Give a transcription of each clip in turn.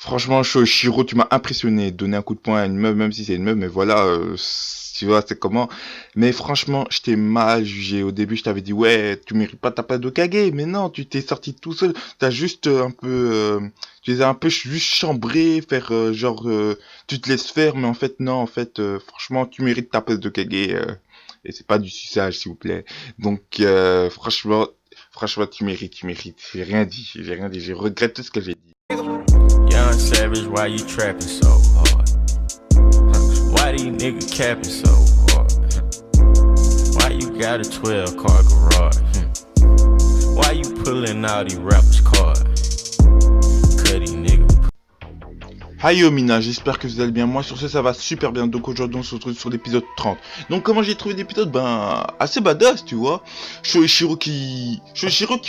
Franchement, Shiro, tu m'as impressionné. Donner un coup de poing à une meuf, même si c'est une meuf, mais voilà, tu vois, c'est comment. Mais franchement, je t'ai mal jugé. Au début, je t'avais dit, ouais, tu mérites pas ta place de Kage. Mais non, tu t'es sorti tout seul. T'as juste un peu, tu les as un peu juste chambrés, faire genre, tu te laisses faire, mais en fait, non, en fait, franchement, tu mérites ta place de Kage. Et c'est pas du suçage, s'il vous plaît. Donc, franchement, tu mérites. J'ai rien dit. Je regrette tout ce que j'ai dit. Young Savage, why you trapping so hard? Why these niggas capping so hard? Why you got a 12-car garage? Why you pulling out these rappers' cards? Cuddy nigga. Hi Omina, j'espère que vous allez bien. Moi sur ce ça va super bien. Donc aujourd'hui on se retrouve sur l'épisode 30. Donc comment j'ai trouvé l'épisode? Ben assez badass, tu vois. Shoichiro qui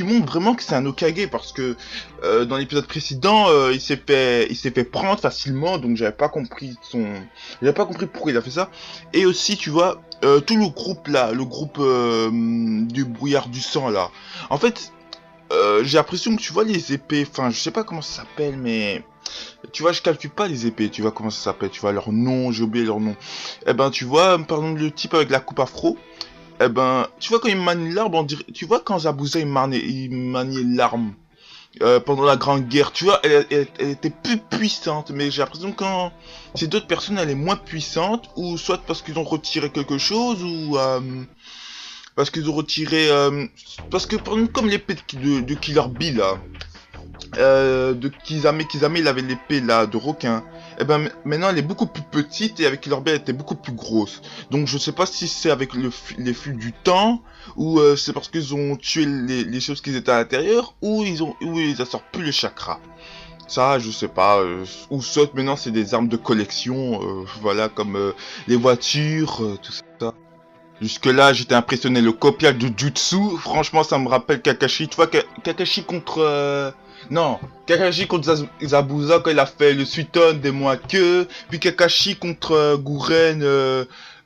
montre vraiment que c'est un Hokage parce que dans l'épisode précédent il s'est fait prendre facilement, donc j'avais pas compris pourquoi il a fait ça. Et aussi tu vois tout le groupe là, le groupe du brouillard du sang là. En fait j'ai l'impression que tu vois les épées, enfin je sais pas comment ça s'appelle mais tu vois, je calcule pas les épées, tu vois comment ça s'appelle, tu vois leur nom, j'ai oublié leur nom. Eh ben, tu vois, par exemple, le type avec la coupe afro, eh ben, tu vois, quand il manie l'arme, on dirait, tu vois, quand Zabuza il maniait l'arme pendant la Grande Guerre, tu vois, elle était plus puissante, mais j'ai l'impression que quand ces d'autres personnes, elle est moins puissante, ou soit parce qu'ils ont retiré quelque chose, ou parce qu'ils ont retiré, parce que, par exemple, comme l'épée de Killer Bee, là, de Kizame, il avait l'épée là de requin. Et ben maintenant elle est beaucoup plus petite et avec leur elle était beaucoup plus grosse. Donc je sais pas si c'est avec les flux du temps ou c'est parce qu'ils ont tué les choses qui étaient à l'intérieur ou ils assortent plus le chakra. Ça je sais pas. Ou soit maintenant c'est des armes de collection, voilà comme les voitures, tout ça. Jusque là j'étais impressionné, le copiage de Jutsu, franchement ça me rappelle Kakashi. Tu vois Kakashi contre non, Kakashi contre Zabuza quand il a fait le Suiton des mois que, puis Kakashi contre Guren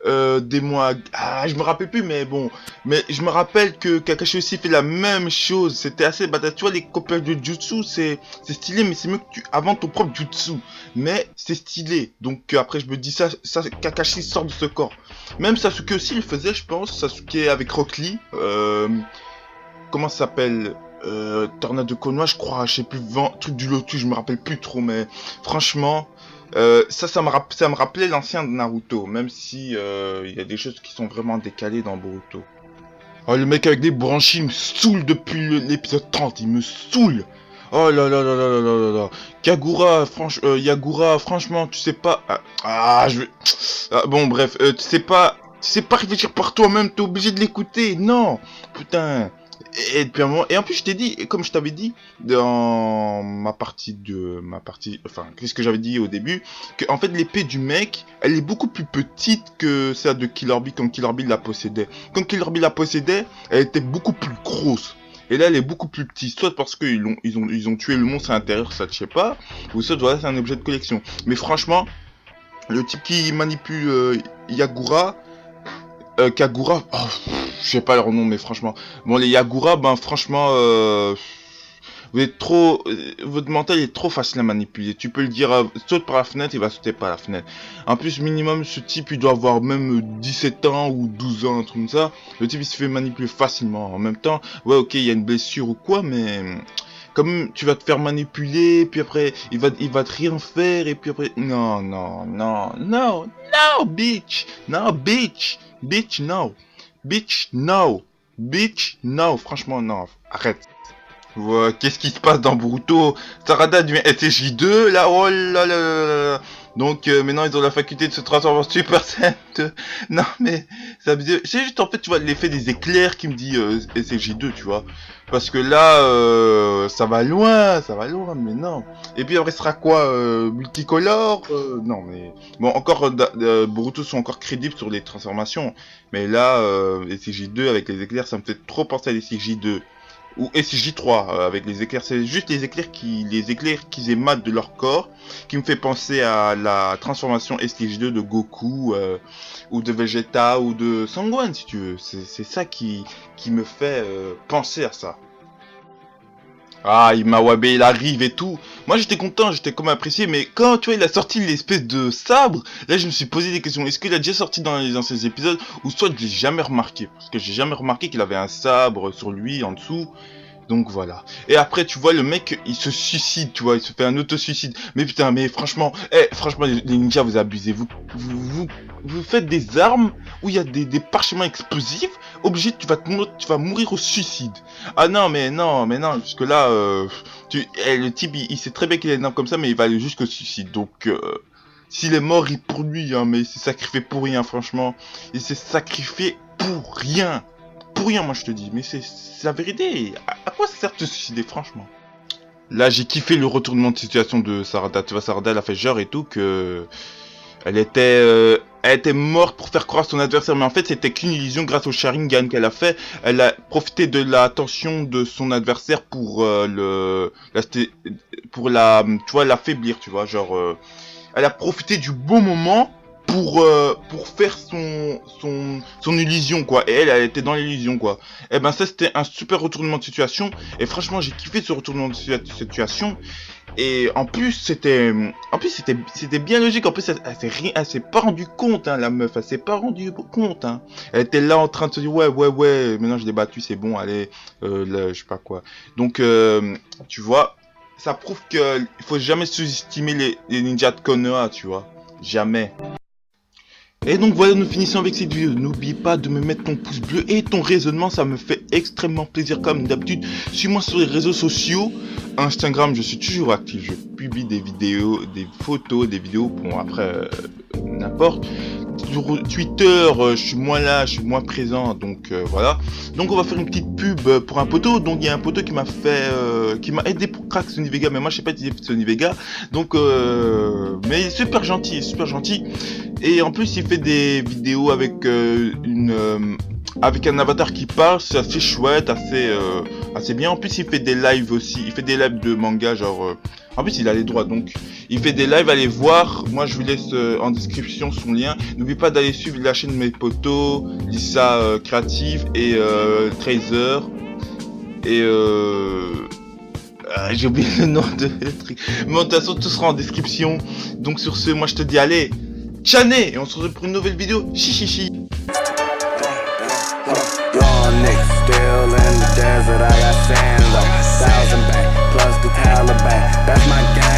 des mois. Ah, je me rappelle plus, mais bon. Mais je me rappelle que Kakashi aussi fait la même chose. C'était assez badass. Tu vois, les copies de Jutsu, c'est stylé, mais c'est mieux que tu inventes ton propre Jutsu. Mais c'est stylé. Donc après, je me dis ça Kakashi sort de ce corps. Même Sasuke aussi le faisait, je pense. Sasuke avec Rock Lee. Comment ça s'appelle? Tornade de Konoha, je crois, je sais plus, truc du Lotus, je me rappelle plus trop, mais franchement, ça me rappelait l'ancien Naruto, même si il y a des choses qui sont vraiment décalées dans Boruto. Oh, le mec avec des branchies, il me saoule depuis l'épisode 30, il me saoule. Oh là là là là là là là là. Yagura, franchement, tu sais pas. Je vais. Bon, bref, tu sais pas réfléchir par toi-même, t'es obligé de l'écouter. Non, putain. Et depuis un moment, et en plus je t'ai dit, comme je t'avais dit dans enfin qu'est-ce que j'avais dit au début, que en fait l'épée du mec, elle est beaucoup plus petite que celle de Killer Bee quand Killer Bee la possédait. Quand Killer Bee la possédait, elle était beaucoup plus grosse. Et là, elle est beaucoup plus petite, soit parce qu'ils ont tué le monstre à l'intérieur, ça je sais pas, ou soit voilà, c'est un objet de collection. Mais franchement, le type qui manipule Yagura, Kagura, oh, je sais pas leur nom, mais franchement. Bon, les Yagura, ben franchement, vous êtes trop, votre mental est trop facile à manipuler. Tu peux le dire, saute par la fenêtre, il va sauter par la fenêtre. En plus, minimum, ce type, il doit avoir même 17 ans ou 12 ans, un truc comme ça. Le type, il se fait manipuler facilement. En même temps, ouais, ok, il y a une blessure ou quoi, mais comme tu vas te faire manipuler, puis après, il va te rien faire, et puis après, non, bitch, non, bitch, bitch, no, bitch, no, bitch, no, franchement, non, arrête. Ouais, qu'est-ce qui se passe dans Boruto? Sarada devient SSJ2, là, oh là là là là. Donc maintenant ils ont la faculté de se transformer en Super Saiyan 2. Non mais c'est juste en fait tu vois l'effet des éclairs qui me dit SSJ2 tu vois. Parce que là ça va loin mais non. Et puis après ce sera quoi multicolore non mais bon encore Boruto sont encore crédibles sur les transformations. Mais là SSJ2 avec les éclairs ça me fait trop penser à SSJ2 ou SJ3 avec les éclairs, c'est juste les éclairs qu'ils émettent de leur corps qui me fait penser à la transformation SJ2 de Goku ou de Vegeta ou de Sangohan si tu veux. C'est ça qui me fait penser à ça. Ah, Imawabe, il arrive et tout. Moi, j'étais content, j'étais comme apprécié, mais quand, tu vois, il a sorti l'espèce de sabre, là, je me suis posé des questions. Est-ce qu'il a déjà sorti dans les anciens épisodes, ou soit je l'ai jamais remarqué? Parce que j'ai jamais remarqué qu'il avait un sabre sur lui, en dessous. Donc voilà. Et après, tu vois, le mec, il se suicide, tu vois, il se fait un auto-suicide. Mais putain, mais franchement, franchement, les ninjas, vous abusez. Vous faites des armes où il y a des parchemins explosifs. Obligé, tu vas mourir au suicide. Ah non, mais non, jusque là, le type, il sait très bien qu'il a une arme comme ça, mais il va aller jusqu'au suicide. Donc, s'il est mort, il pour lui, hein, mais il s'est sacrifié pour rien, franchement. Il s'est sacrifié pour rien. Pour rien, moi je te dis, mais c'est la vérité. À quoi ça sert de se suicider, franchement? Là, j'ai kiffé le retournement de situation de Sarada. Tu vois, Sarada, elle a fait genre et tout que elle était morte pour faire croire son adversaire, mais en fait, c'était qu'une illusion grâce au Sharingan qu'elle a fait. Elle a profité de la tension de son adversaire pour tu vois, l'affaiblir, tu vois, genre, elle a profité du bon moment pour faire son illusion, quoi. Et elle était dans l'illusion, quoi. Et ben ça, c'était un super retournement de situation. Et franchement, j'ai kiffé ce retournement de situation. Et en plus, c'était bien logique. En plus, elle s'est pas rendue compte, hein, la meuf. Elle s'est pas rendue compte, hein. Elle était là en train de se dire, ouais. Maintenant, je l'ai battu, c'est bon, allez, là, je sais pas quoi. Donc, tu vois, ça prouve qu'il faut jamais sous-estimer les ninjas de Konoha, tu vois. Jamais. Et donc voilà, nous finissons avec cette vidéo. N'oublie pas de me mettre ton pouce bleu et ton raisonnement, ça me fait extrêmement plaisir comme d'habitude. Suis-moi sur les réseaux sociaux. Instagram, je suis toujours actif, je publie des vidéos, des photos, des vidéos, bon après, n'importe. Sur Twitter, je suis moins là, je suis moins présent, donc voilà. Donc on va faire une petite pub pour un poteau. Donc il y a un poteau qui m'a aidé pour crack Sony Vega, mais moi je sais pas utiliser Sony Vega. Donc, mais il est super gentil, Et en plus il fait des vidéos avec avec un avatar qui parle, c'est assez chouette, assez bien. En plus il fait des lives aussi, il fait des lives de manga, genre en plus il a les droits, donc il fait des lives, allez voir. Moi je vous laisse en description son lien. N'oubliez pas d'aller suivre la chaîne de mes potos, Lisa Creative et Tracer. Et j'ai oublié le nom de truc. Mais de toute façon tout sera en description. Donc sur ce, moi je te dis allez, tchané, et on se retrouve pour une nouvelle vidéo. Chichichi. Still in the desert, I got sand like 1,000 back plus the Taliban. That's my gang.